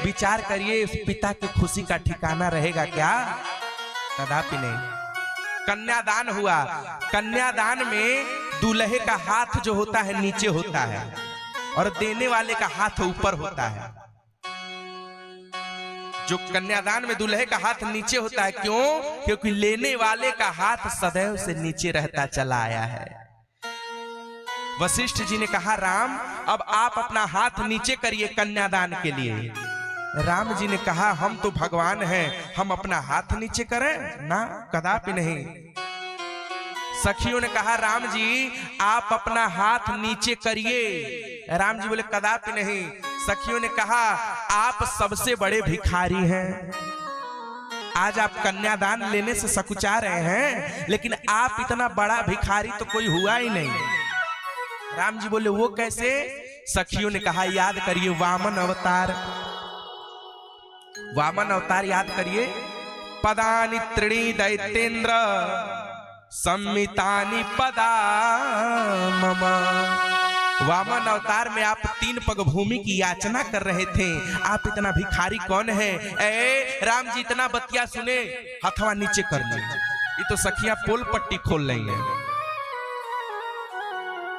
विचार करिए, उस पिता की खुशी का ठिकाना रहेगा क्या? कदापि नहीं। कन्यादान हुआ, कन्यादान में दूल्हे का हाथ जो होता है नीचे होता है और देने वाले का हाथ ऊपर होता है। जो कन्यादान में दूल्हे का हाथ नीचे होता है, क्यों? क्योंकि लेने वाले का हाथ सदैव से नीचे रहता चला आया है। वशिष्ठ जी ने कहा, राम अब आप अपना हाथ नीचे करिए कन्यादान के लिए। राम जी ने कहा, हम तो भगवान हैं, हम अपना हाथ नीचे करें ना, कदापि नहीं। सखियों ने कहा, राम जी आप अपना हाथ नीचे करिए। राम जी बोले, कदापि नहीं। सखियों ने कहा, आप सबसे बड़े भिखारी हैं, आज आप कन्यादान लेने से सकुचा रहे हैं, लेकिन आप इतना बड़ा भिखारी तो कोई हुआ ही नहीं। राम जी बोले, वो कैसे? सखियों ने कहा, याद करिए वामन अवतार, वामन अवतार याद करिए। पदानि त्रीणि दैत्येन्द्र संमितानि पदा मम। वामन अवतार में आप 3 पग भूमि की याचना कर रहे थे, आप इतना भिखारी कौन है? ए राम जी इतना बतिया सुने, हथवा नीचे कर ले। ये तो सखियां पोल पट्टी खोल रही हैं।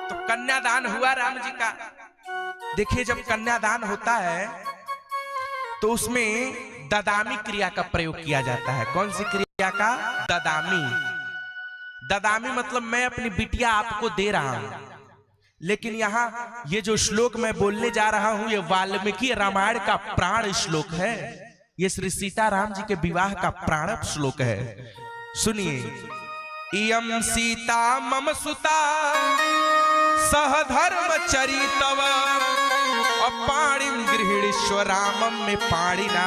तो कन्यादान हुआ राम जी का। देखिए, जब कन्यादान होता है तो उसमें ददामी क्रिया का प्रयोग किया जाता है। कौन सी क्रिया का? ददामी। ददामी मतलब मैं अपनी बिटिया आपको दे रहा हूं। लेकिन यहां ये जो श्लोक मैं बोलने जा रहा हूं, ये वाल्मीकि रामायण का प्राण श्लोक है। ये श्री सीताराम जी के विवाह का प्राणप श्लोक है। सुनिए, इयं सीता मम सुता सह धर्म चरितव पाणिम गृहिणीश्वर रामम में पाणिना।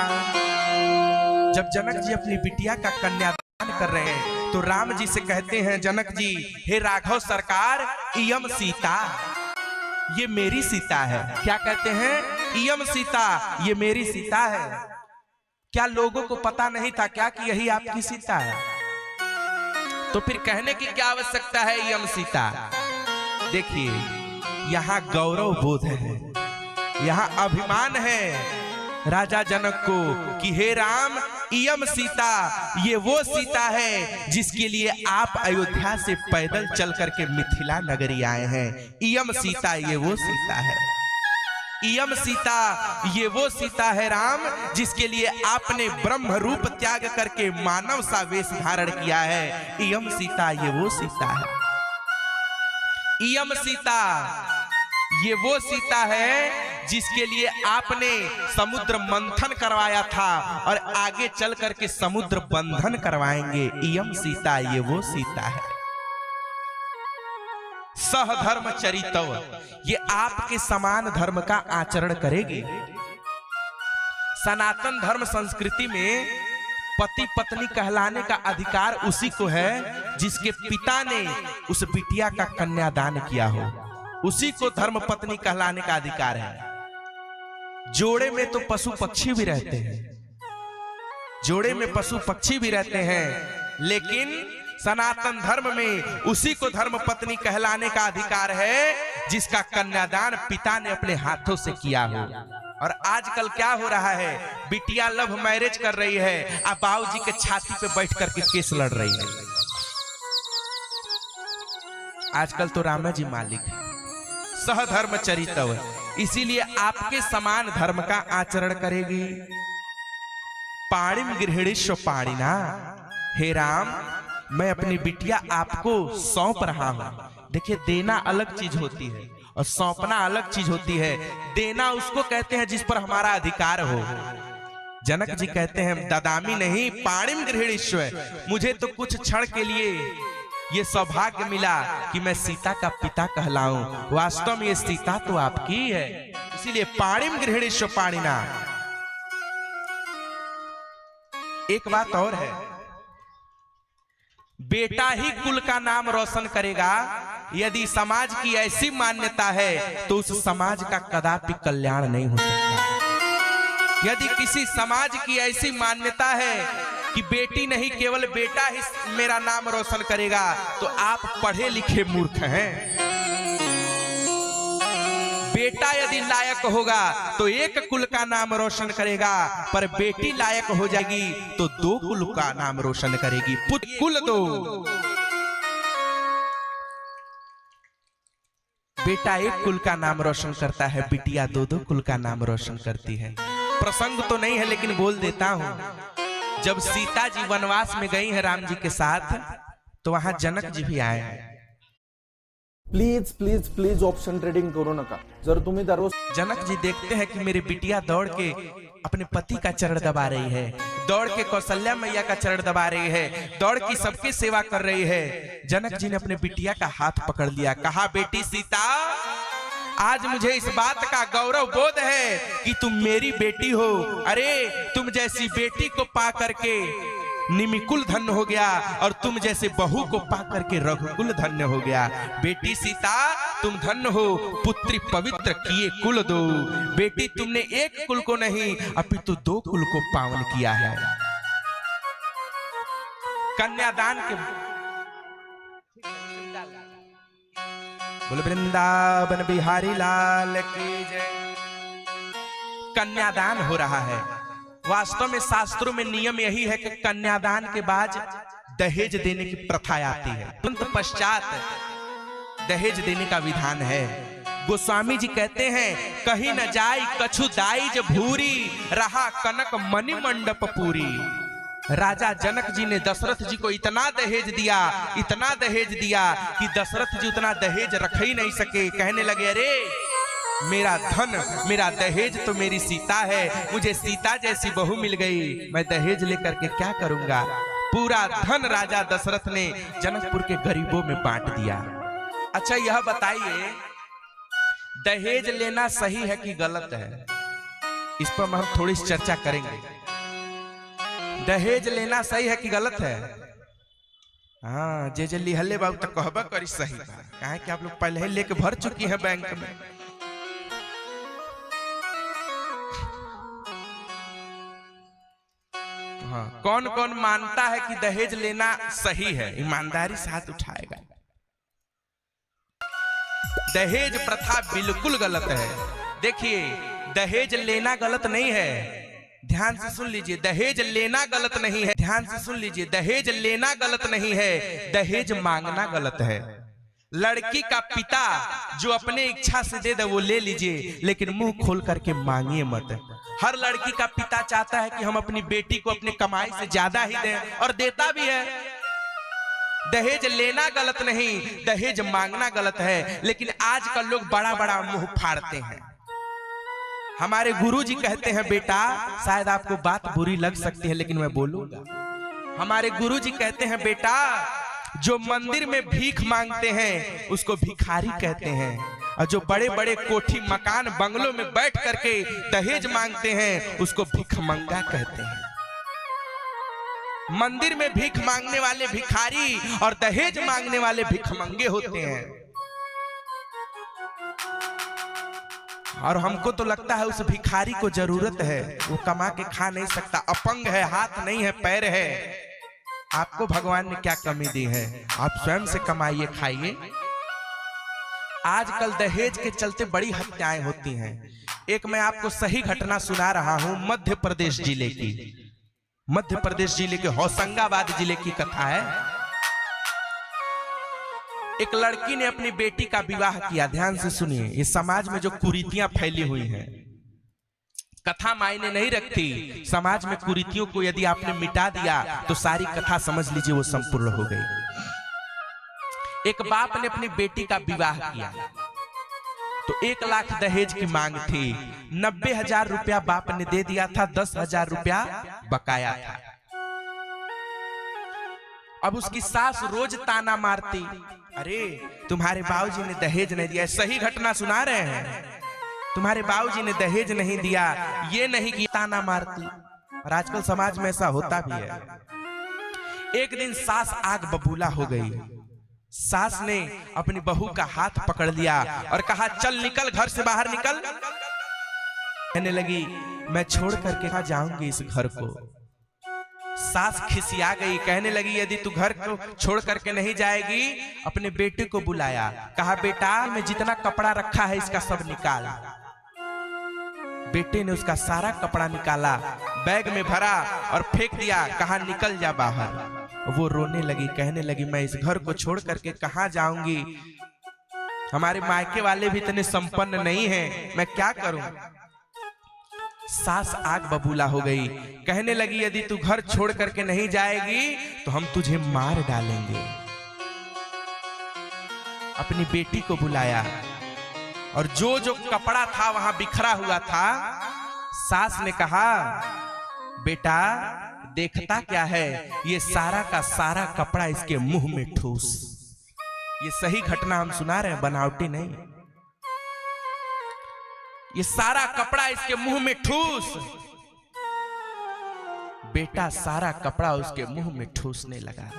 जब जनक जी अपनी बिटिया का कन्यादान कर रहे हैं तो राम जी से कहते हैं, जनक जी हे राघव सरकार, इयम सीता, ये मेरी सीता है। क्या कहते हैं? इयम सीता, ये मेरी सीता है। क्या लोगों को पता नहीं था क्या कि यही आपकी सीता है? तो फिर कहने की क्या आवश्यकता है इयम सीता? देखिए, यहां गौरव बोध है, यहां अभिमान है राजा जनक को कि हे राम, इयम सीता, ये वो सीता है जिसके लिए आप अयोध्या से पैदल चल करके मिथिला नगरी आए हैं। इयम सीता, ये वो सीता है। इयम सीता, ये वो सीता है राम जिसके लिए आपने ब्रह्म रूप त्याग करके मानव सा वेश धारण किया है। इयम सीता, ये वो सीता है। इयम सीता, ये वो सीता है जिसके लिए आपने समुद्र मंथन करवाया था और आगे चल करके समुद्र बंधन करवाएंगे। इयम सीता, ये वो सीता है। सह धर्म चरितव, ये आपके समान धर्म का आचरण करेगी। सनातन धर्म संस्कृति में पति पत्नी कहलाने का अधिकार उसी को है जिसके पिता ने उस बिटिया का कन्यादान किया हो, उसी को धर्म पत्नी कहलाने का अधिकार है। जोड़े में तो पशु पक्षी भी रहते हैं, जोड़े में पशु पक्षी भी रहते हैं, लेकिन सनातन धर्म में उसी को धर्म पत्नी कहलाने का अधिकार है जिसका कन्यादान पिता ने अपने हाथों से किया हो। और आजकल क्या हो रहा है, बिटिया लव मैरिज कर रही है, अब बाबूजी के छाती पे बैठ करके केस लड़ रही है। आजकल तो रामा जी मालिक है। सहधर्म चरितव, इसीलिए आपके समान धर्म का आचरण करेगी। पाणिम गृहिणीश्व पाणिना, हे राम, मैं अपनी बिटिया आपको सौंप रहा हूं। देखिए, देना अलग चीज होती है और सौंपना अलग चीज होती है। देना उसको कहते हैं जिस पर हमारा अधिकार हो। जनक जी कहते हैं, ददामी नहीं, पाणिम गृहिणीश्व, मुझे तो कुछ क्षण के लिए ये सौभाग्य मिला कि मैं सीता का पिता कहलाऊं। वास्तव में ये सीता तो आपकी है, इसीलिए पाणिम गृहिणीश्व पाणिना। एक बात और है, बेटा ही कुल का नाम रोशन करेगा। यदि समाज की ऐसी मान्यता है तो उस समाज का कदापि कल्याण नहीं हो सकता। यदि किसी समाज की ऐसी मान्यता है कि बेटी नहीं केवल बेटा ही मेरा नाम रोशन करेगा, तो आप पढ़े लिखे मूर्ख हैं। बेटा यदि लायक होगा तो एक कुल का नाम रोशन करेगा, पर बेटी लायक हो जाएगी तो 2 कुल का नाम रोशन करेगी। पुत्र कुल 2, बेटा 1 कुल का नाम रोशन करता है, बिटिया 2-2 कुल का नाम रोशन करती है। प्रसंग तो नहीं है लेकिन बोल देता हूं। जब सीता जी वनवास में गई है राम जी के साथ, तो वहां जनक जी भी आए हैं। Please please please option trading करो नका जर तुम्ही दररोज। जनक जी देखते हैं कि मेरी बिटिया दौड़ के अपने पति का चरण दबा रही है, दौड़ के कौशल्या मैया का चरण दबा रही है, दौड़ की सबकी सेवा कर रही है। जनक जी ने अपने बिटिया का हाथ पकड़ लिया, कहा बेटी सीता, आज मुझे इस बात का गौरव बोध है कि तुम मेरी बेटी हो। अरे तुम जैसी बेटी को पा करके निमिकुल धन्य हो गया, और तुम जैसे बहू को पा करके रघुकुल धन्य हो गया। बेटी सीता तुम धन्य हो, पुत्री पवित्र किए कुल 2। बेटी तुमने 1 कुल को नहीं अपितु 2 कुल को पावन किया है। कन्यादान के बोले वृंदावन बिहारी लाल की जय। कन्यादान हो रहा है। वास्तव में शास्त्रों में नियम यही है कि कन्यादान के बाद दहेज देने की प्रथा आती है, तुरंत पश्चात दहेज देने का विधान है। गोस्वामी जी कहते हैं, कहीं न जाई कछु दाइज भूरी, रहा कनक मणि मंडप पूरी। राजा जनक जी ने दशरथ जी को इतना दहेज दिया, इतना दहेज दिया कि दशरथ जी उतना दहेज रख ही नहीं सके। कहने लगे, अरे मेरा धन, मेरा दहेज तो मेरी सीता है, मुझे सीता जैसी बहू मिल गई, मैं दहेज लेकर के क्या करूंगा। पूरा धन राजा दशरथ ने जनकपुर के गरीबों में बांट दिया। अच्छा यह बताइए, दहेज लेना सही है कि गलत है? इस पर हम थोड़ी चर्चा करेंगे। दहेज लेना सही है कि गलत है? हाँ, जे जल्दी हल्ले बाबू तक कहबा करी सही बा, कहे कि आप लोग पहले ही लेके भर चुकी हैं बैंक में। हाँ, कौन कौन मानता है कि दहेज लेना सही है? ईमानदारी से हाथ उठाएगा। दहेज प्रथा बिल्कुल गलत है। देखिए, दहेज लेना गलत नहीं है, ध्यान से सुन लीजिए। दहेज लेना गलत नहीं है, ध्यान से सुन लीजिए। दहेज लेना गलत नहीं है, दहेज मांगना गलत है। लड़की का पिता जो अपने इच्छा से दे दे वो ले लीजिए, लेकिन मुंह खोल करके मांगिए मत। हर लड़की का पिता चाहता है कि हम अपनी बेटी को अपनी कमाई से ज्यादा ही दें, और देता भी है। दहेज लेना गलत नहीं, दहेज मांगना गलत है। लेकिन आजकल लोग बड़ा बड़ा मुंह फाड़ते हैं। हमारे गुरुजी कहते हैं, बेटा शायद आपको बात बुरी लग सकती है लेकिन मैं बोलूंगा। हमारे गुरुजी कहते हैं, बेटा जो मंदिर में भीख मांगते हैं उसको भिखारी कहते हैं, और जो बड़े बड़े कोठी मकान बंगलों में बैठ करके दहेज मांगते हैं उसको भिखमंगा कहते हैं। मंदिर में भीख मांगने वाले भिखारी और दहेज मांगने वाले भिखमंगे होते हैं। और हमको तो लगता है उस भिखारी को जरूरत है, वो कमा के खा नहीं सकता, अपंग है, हाथ नहीं है, पैर है। आपको भगवान ने क्या कमी दी है? आप स्वयं से कमाइए, खाइए। आजकल दहेज के चलते बड़ी हत्याएं होती हैं। एक मैं आपको सही घटना सुना रहा हूं, मध्य प्रदेश जिले की, मध्य प्रदेश जिले के होशंगाबाद जिले की कथा है। एक लड़की ने अपनी बेटी का विवाह किया। ध्यान से सुनिए, ये समाज में जो कुरीतियां फैली हुई हैं, कथा मायने नहीं रखती। समाज में कुरीतियों को यदि आपने मिटा दिया तो सारी कथा समझ लीजिए वो संपूर्ण हो गई। एक बाप ने अपनी बेटी का विवाह किया तो 1 लाख दहेज की मांग थी। 90,000 रुपया बाप ने दे दिया था, 10,000 रुपया बकाया था। अब उसकी सास रोज ताना मारती, अरे तुम्हारे बाबूजी ने दहेज नहीं दिया। सही घटना सुना रहे हैं, तुम्हारे बाबूजी ने दहेज नहीं दिया, ये नहीं कि ताना मारती। और आजकल समाज में ऐसा होता भी है। एक दिन सास आग बबूला हो गई। सास ने अपनी बहू का हाथ पकड़ लिया और कहा, चल निकल, घर से बाहर निकल। कहने लगी, मैं छोड़ करके कहाँ जाऊंगी इस घर को। सास खिसिया गई, कहने लगी यदि तू घर को छोड़ करके नहीं जाएगी, अपने बेटे को बुलाया, कहा बेटा मैं जितना कपड़ा रखा है इसका सब निकाल। बेटे ने उसका सारा कपड़ा निकाला, बैग में भरा और फेंक दिया, कहा निकल जा बाहर। वो रोने लगी, कहने लगी मैं इस घर को छोड़ करके कहां जाऊंगी, हमारे मायके वाले भी इतने संपन्न नहीं हैं, मैं क्या करूं। सास आग बबूला हो गई, कहने लगी यदि तू घर छोड़ करके नहीं जाएगी तो हम तुझे मार डालेंगे। अपनी बेटी को बुलाया और जो जो कपड़ा था वहां बिखरा हुआ था, सास ने कहा बेटा देखता क्या है, ये सारा का सारा कपड़ा इसके मुंह में ठूस। ये सही घटना हम सुना रहे हैं, बनावटी नहीं। ये सारा कपड़ा इसके मुंह में ठूस। बेटा सारा कपड़ा उसके मुंह में ठूसने लगा।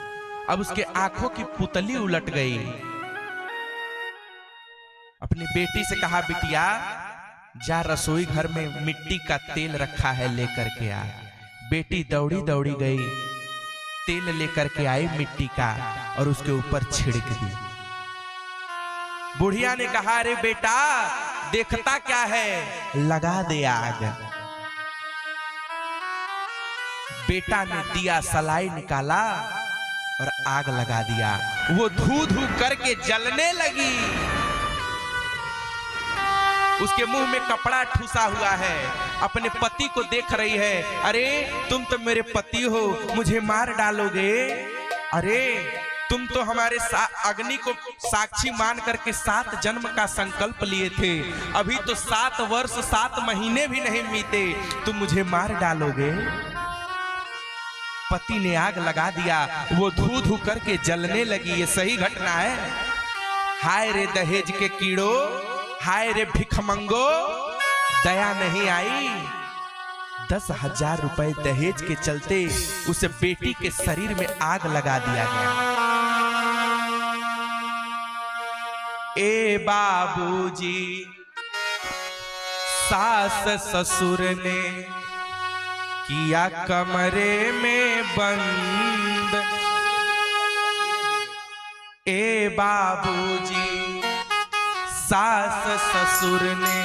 अब उसके आंखों की पुतली उलट गई। अपनी बेटी से कहा बिटिया जा रसोई घर में मिट्टी का तेल रखा है लेकर के आ। बेटी दौड़ी दौड़ी गई, तेल लेकर के आई मिट्टी का और उसके ऊपर छिड़क दी। बुढ़िया ने कहा अरे बेटा देखता क्या है, लगा दे आग। बेटा ने दिया सलाई निकाला और आग लगा दिया। वो धू धू करके जलने लगी। उसके मुंह में कपड़ा ठूसा हुआ है, अपने पति को देख रही है, अरे तुम तो मेरे पति हो, मुझे मार डालोगे। अरे तुम तो हमारे अग्नि को साक्षी मान करके 7 जन्म का संकल्प लिए थे, अभी तो 7 वर्ष 7 महीने भी नहीं बीते, तुम मुझे मार डालोगे। पति ने आग लगा दिया, वो धू धू करके जलने लगी। ये सही घटना है। हाय रे दहेज के कीड़ो, हाय रे भिखमंगो, दया नहीं आई। 10,000 रुपए दहेज के चलते उसे बेटी के शरीर में आग लगा दिया गया। ए बाबूजी सास ससुर ने किया कमरे में बंद। ए बाबूजी सास ससुर ने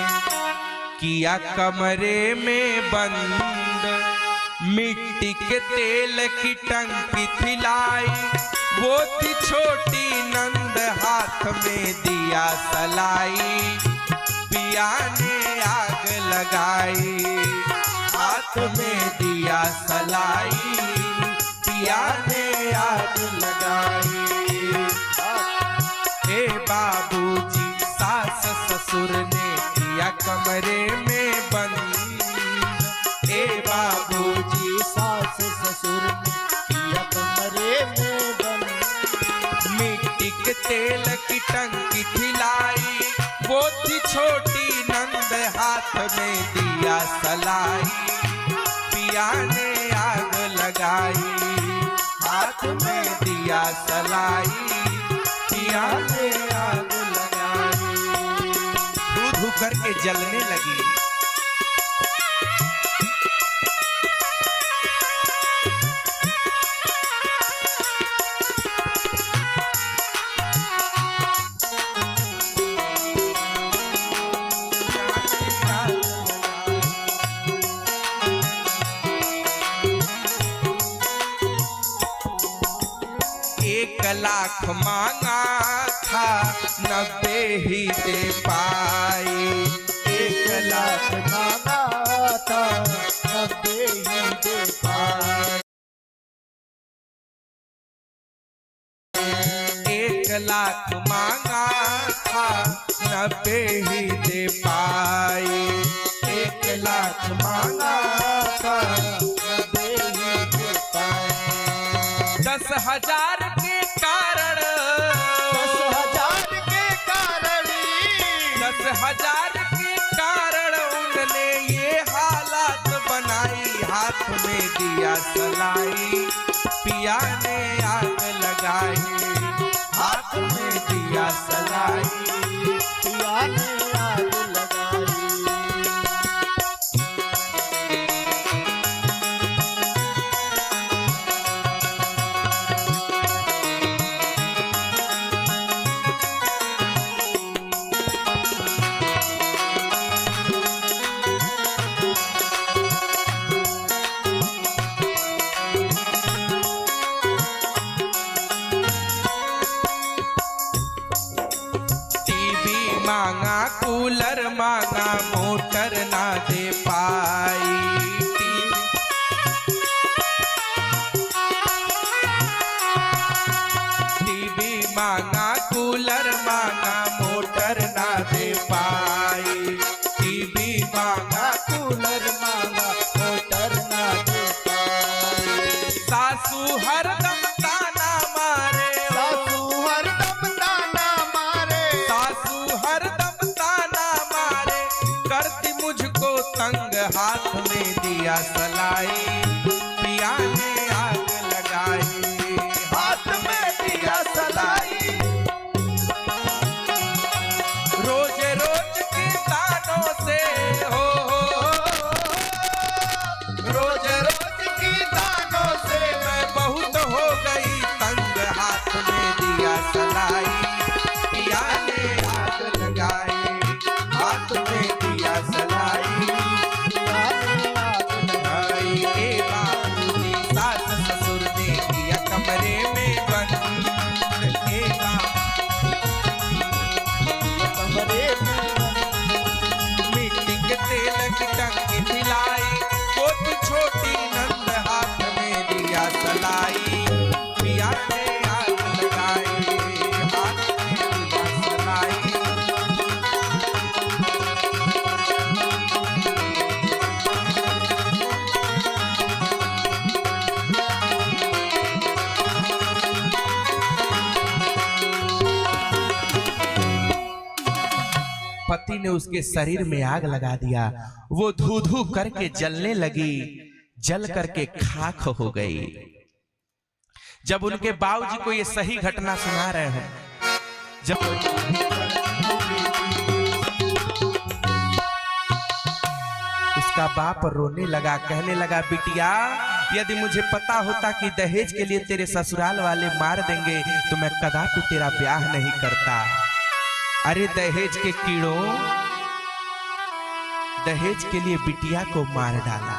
किया कमरे में बंद। मिट्टी के तेल की टंकी थिलाई, वो थी छोटी नंद, हाथ में दिया सलाई। पिया ने आग लगाई, हाथ में दिया सलाई। पिया ने आग लगाई। ए बाबूजी सास ससुर ने किया कमरे में बंद। ए बाबूजी सास ससुर ने किया कमरे में बंद। मिट्टी के तेल की टंकी थिलाई, वो थी छोटी नंद, हाथ में दिया सलाई। पिया ने आग लगाई, हाथ में दिया सलाई। पिया ने आग लगाई। धू धू करके जलने लगी। लाख मांगा था 90 ही दे पाई। 1 लाख मांगा था 90 ही दे पाई। 1 लाख मांगा था 90 ही दे पाई। 1 लाख मांगा था 90 ही दे पाई। 10,000 के कारण 10,000 के कारण 10,000 के कारण उनने ये हालात बनाई। हाथ में दिया सलाई, पिया ने आग लगाई। हाथ में दिया सलाई, पिया ने आग लगाई। सलाई, पिया ने आग लगाई। हाथ में दिया सलाई, रोज रोज के तानों से हो, रोज रोज की दानों से मैं बहुत हो गई तंग, हाथ में दिया सलाई, पिया ने आग लगाई। हाथ में दिया सलाई, लगाई। ए बाबूजी सास ससुर ने किया कमरे में बंद, ए कमरे में मिट्टी के तेल की टंकी दिलाई, छोटी छोटी नंद हाथ में दिया सलाई, पिया ने आग लगाई। हाथ में दिया सलाई, पति ने उसके शरीर में आग लगा दिया। वो धू धू करके जलने लगी, जल करके खाक हो गई। जब उनके बाबूजी को ये सही घटना सुना रहे हैं, जब उसका बाप रोने लगा, कहने लगा बिटिया यदि मुझे पता होता कि दहेज के लिए तेरे ससुराल वाले मार देंगे तो मैं कदापि तेरा ब्याह नहीं करता। अरे दहेज के कीड़ों, दहेज के लिए बिटिया को मार डाला।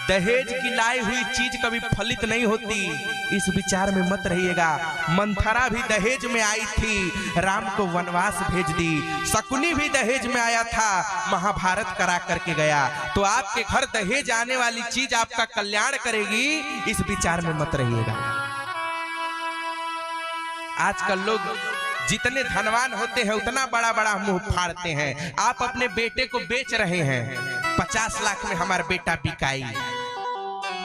दहेज की लाई हुई चीज कभी फलित नहीं होती, इस विचार में मत रहिएगा। मंथरा भी दहेज में आई थी, राम को वनवास भेज दी। शकुनी भी दहेज में आया था, महाभारत करा करके गया। तो आपके घर दहेज आने वाली चीज आपका कल्याण करेगी, इस विचार में मत रहिएगा। आजकल लोग जितने धनवान होते हैं उतना बड़ा बड़ा मुंह फाड़ते हैं। आप अपने बेटे को बेच रहे हैं, 50 लाख में हमारा बेटा बिकाई।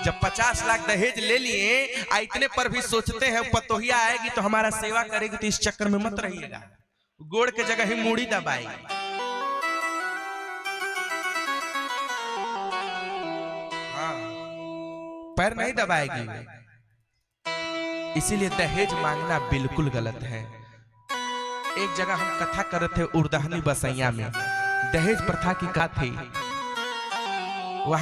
जब 50 लाख दहेज ले लिए, इतने पर भी सोचते हैं पतोहिया आएगी तो हमारा सेवा करेगी, तो इस चक्कर में मत रहिएगा। गोड़ के जगह ही मूड़ी दबाई। हाँ, पैर नहीं दबाएगी। इसीलिए दहेज मांगना बिल्कुल गलत है। एक जगह हम कथा कर रहे थे उर्दहनी बसैया में, दहेज प्रथा की कथा थी।